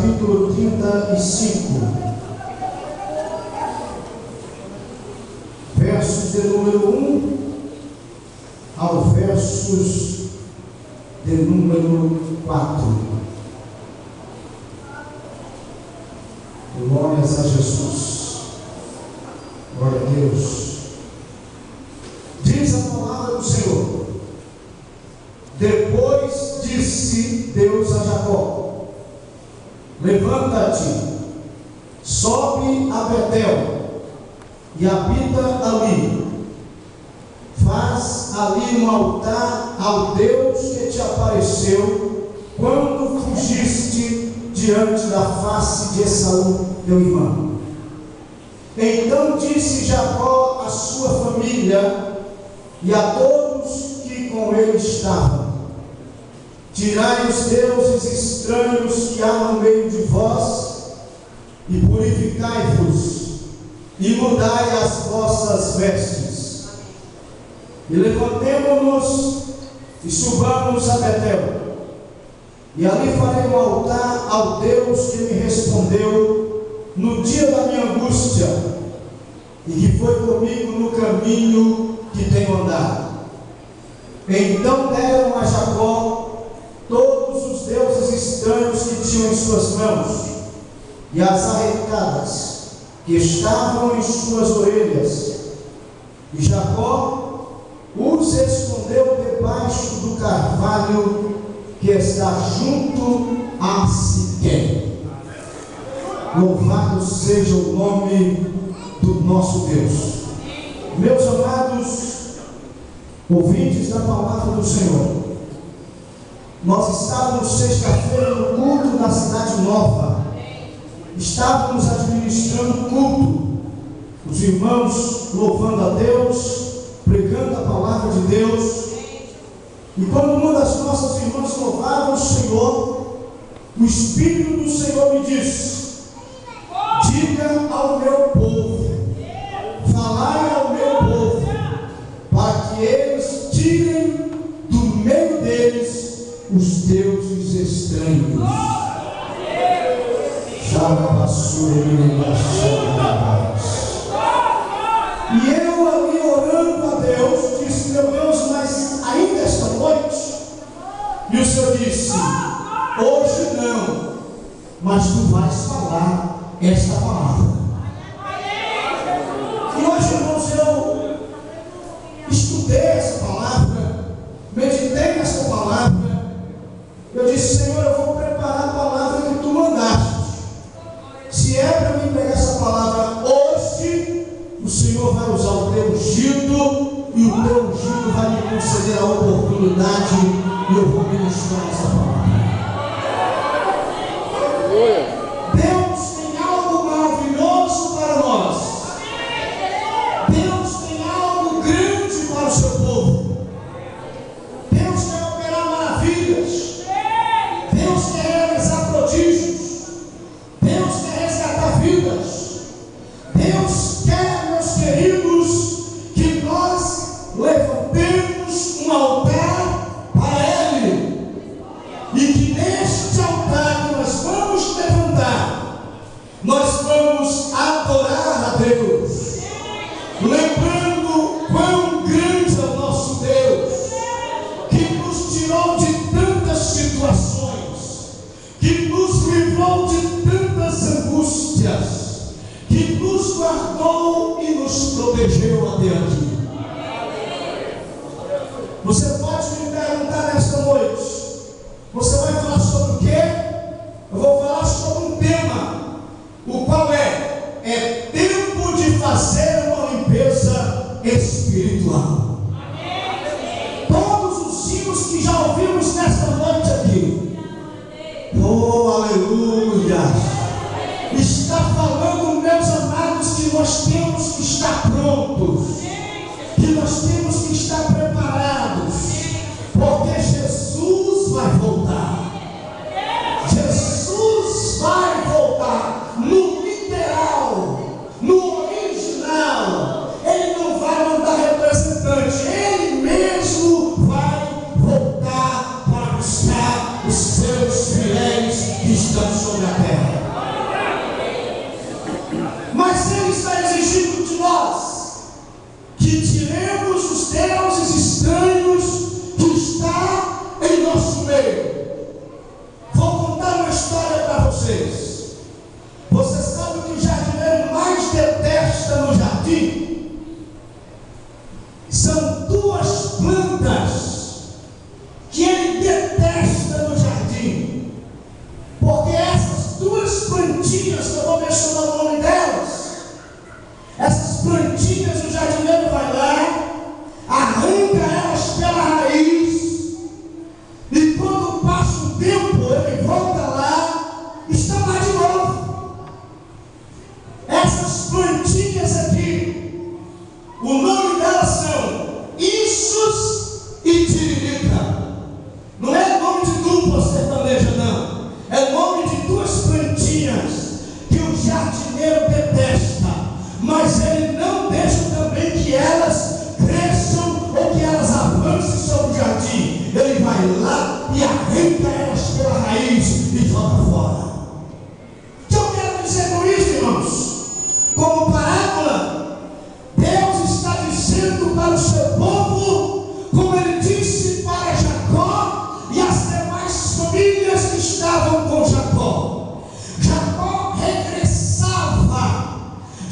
capítulo 35, versos de número 1 ao versos de número 4. Glórias a Jesus. Glória a Deus. Diz a palavra do Senhor: depois disse Deus a Jacó: levanta-te, sobe a Betel e habita ali. Faz ali um altar ao Deus que te apareceu quando fugiste diante da face de Esaú, teu irmão. Então disse Jacó à sua família e a todos que com ele estavam: tirai os deuses estranhos que há no meio de vós e purificai-vos e mudai as vossas vestes. E levantemo-nos e subamos a Betel, e ali farei um altar ao Deus que me respondeu no dia da minha angústia e que foi comigo no caminho que tenho andado. Então deram a Jacó todos os deuses estranhos que tinham em suas mãos e as arrecadas que estavam em suas orelhas, e Jacó os escondeu debaixo do carvalho que está junto a Siquém. Louvado seja o nome do nosso Deus. Meus amados ouvintes da palavra do Senhor, nós estávamos sexta-feira no culto da Cidade Nova. Estávamos administrando o culto, os irmãos louvando a Deus, pregando a palavra de Deus. E quando uma das nossas irmãs louvava o Senhor, o Espírito do Senhor me disse: diga ao meu povo, falai ao meu povo, para que eles tirem do meio deles os deuses estranhos. E eu ali orando a Deus, disse: meu Deus, mas ainda esta noite? E o Senhor disse: hoje não, mas tu vais falar esta palavra. E hoje, irmãos, eu estudei essa palavra, meditei nessa palavra. Eu disse: Senhor, eu vou preparar a palavra que tu mandaste. Se é para mim pegar essa palavra hoje, o Senhor vai usar o teu ungido, e o teu ungido vai me conceder a oportunidade, e eu vou ministrar essa palavra. Deus tem algo maravilhoso para nós. Deus tem algo grande para o seu povo. Deus quer operar maravilhas. Deus quer realizar prodígios. Deus quer resgatar vidas. Deus quer, meus queridos, que nós levantemos um altar para Ele, e que neste altar que nós vamos levantar, nós vamos adorar a Deus, lembrando quão grande é o nosso Deus, que nos tirou de tantas situações, que nos livrou de tantas angústias, que nos guardou e nos protegeu até aqui. Você pode me perguntar nesta noite: você vai falar sobre o quê? Eu vou falar sobre um tema, o qual é tempo de fazer uma limpeza espiritual. Todos os hinos que já ouvimos nesta noite aqui, oh aleluia, está falando, meus amados, que nós temos que estar prontos, que nós temos que estar preparados, porque Jesus vai voltar. Jesus vai voltar no literal, no original. Ele não vai mandar representante, Ele mesmo vai voltar para buscar os seus fiéis que estão sobre a terra. Mas Ele está exigindo de nós que tiremos os deuses estranhos que está em nosso meio. Vou contar uma história para vocês. Você sabe o que o jardineiro mais detesta no jardim? São duas plantas que ele detesta no jardim. Porque essas duas plantinhas, que eu vou mencionar o nome delas, essas plantinhas o jardineiro vai lá, arranca elas pela raiz, e quando passa o tempo, ele volta lá, está lá de novo. Essas plantinhas aqui, o nome delas são Issus e Tiririca. Não é nome de dupla sertaneja, não. É nome de duas plantinhas que o jardineiro detesta, mas ele não deixa também que elas cresçam ou que elas avancem sobre o jardim. Ele vai lá e arranca elas pela raiz e joga fora. O que eu quero dizer com isso, irmãos? Como parábola, Deus está dizendo para o seu povo, como Ele disse para Jacó e as demais famílias que estavam com Jacó. Jacó regressava,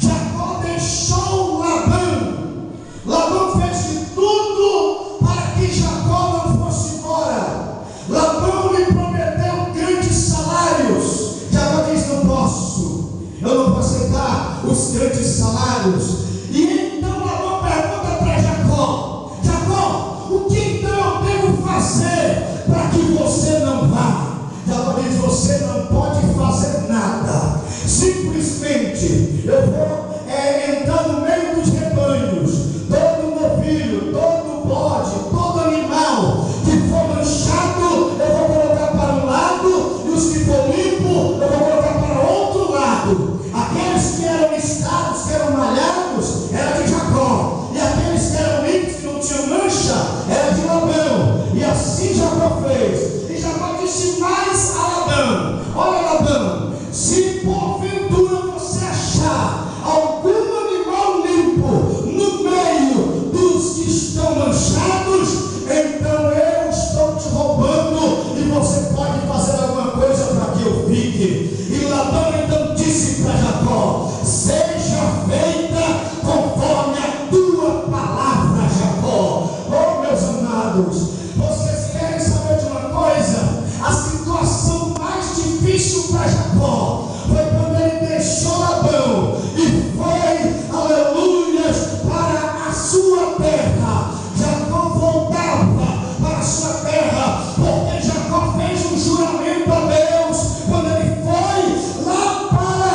Jacó deixou Labão. Labão fez de tudo para que Jacó não fosse embora. Labão lhe prometeu grandes salários. Jacó diz: não posso, eu não vou aceitar os grandes salários. E então Labão pergunta para Jacó: Jacó, o que então eu devo fazer para que você não vá? Jacó diz: você não pode fazer nada, simplesmente eu vou entrar no meio dos rebanhos, todo novilho, todo bode, todo animal que for manchado eu vou colocar para um lado, e os que for limpo eu vou colocar para outro lado. Aqueles que eram listados, que eram malhados, era de Jacó, e aqueles que eram limpos, que não tinham mancha, era de Labão. E assim Jacó fez. E Jacó disse mais a Labão: olha, Labão, se porventura você achar algum animal limpo no meio dos que estão manchados, então eu estou te roubando e você pode fazer alguma coisa para que eu fique. E Labão então disse para Jacó: seja feita conforme a tua palavra, Jacó. Oh, meus amados, vocês querem saber de uma coisa? A situação mais difícil para Jacó foi quando ele deixou Labão e foi, aleluia, para a sua terra. Jacó voltava para a sua terra, porque Jacó fez um juramento a Deus quando ele foi lá para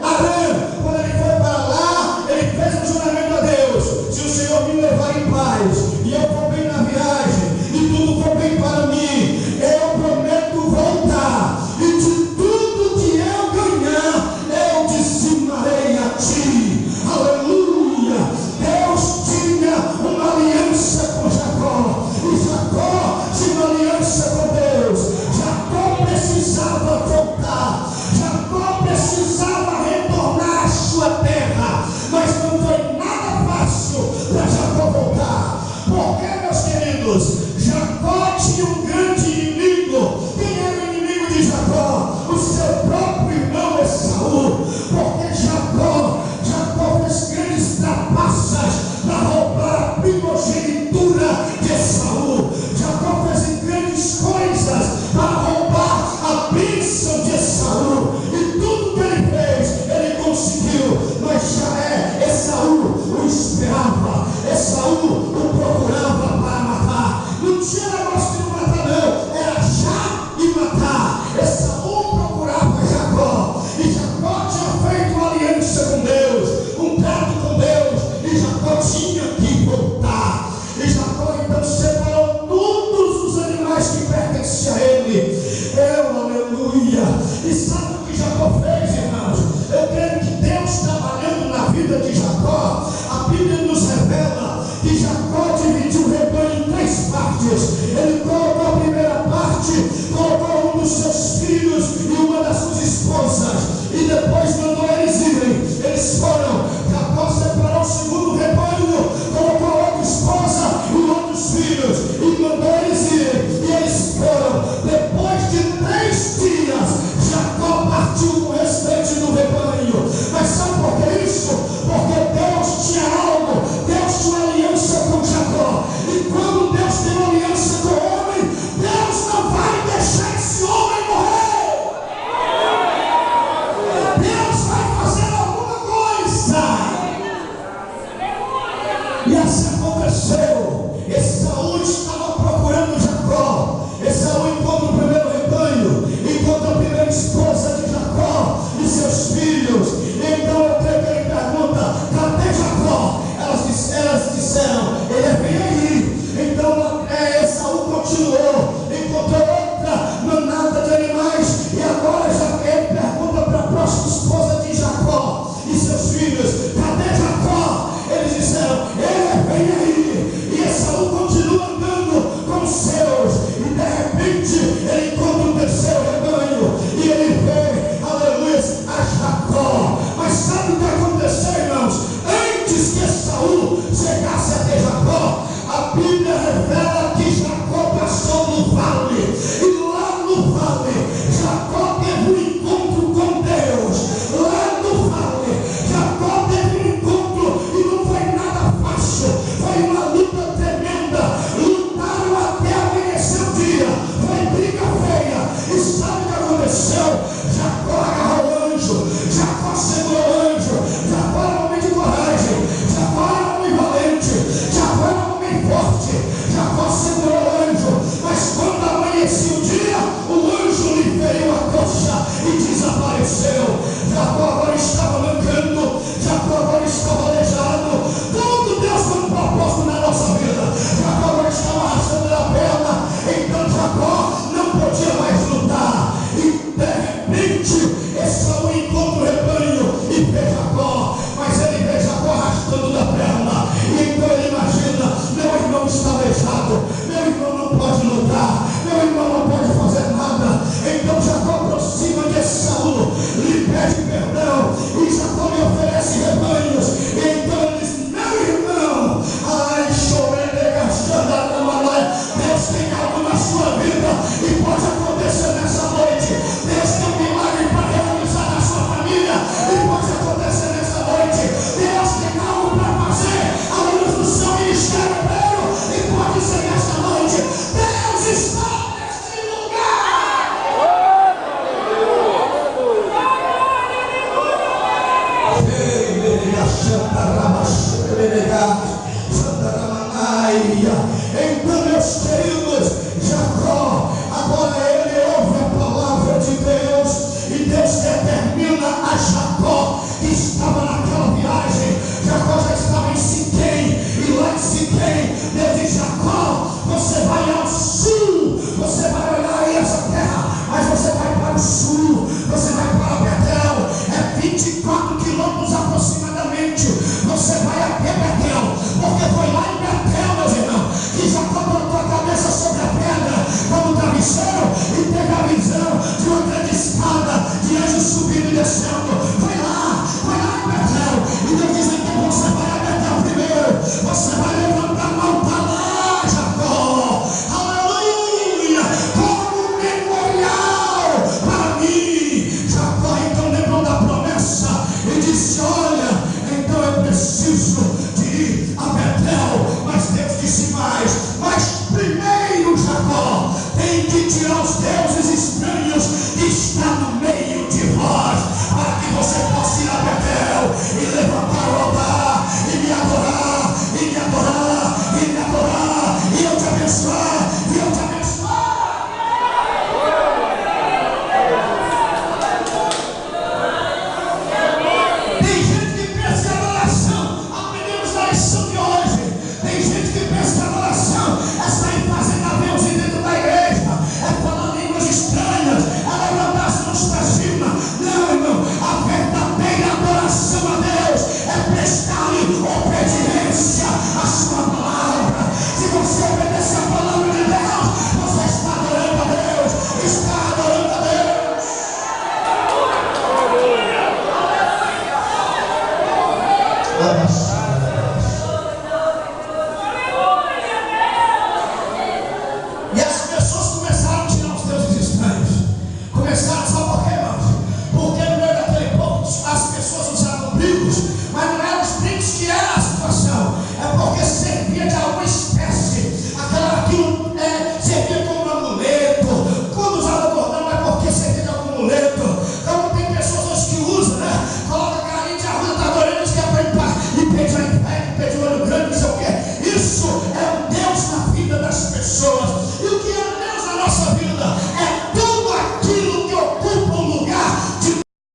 Arã. Quando ele foi para lá, ele fez um juramento a Deus: se o Senhor me levar em paz e eu for bem na viagem e tudo for bem para mim, eu prometo voltar, e de tudo que eu ganhar eu dizimarei a ti. Aleluia. Deus tinha uma aliança com Jacó, e Jacó tinha uma aliança com Deus. Jacó precisava voltar, Jacó precisava retornar à sua terra, mas não foi nada fácil para Jacó voltar. Porque, meus queridos, Jacó tinha um grande inimigo. Quem era o inimigo de Jacó? O seu próprio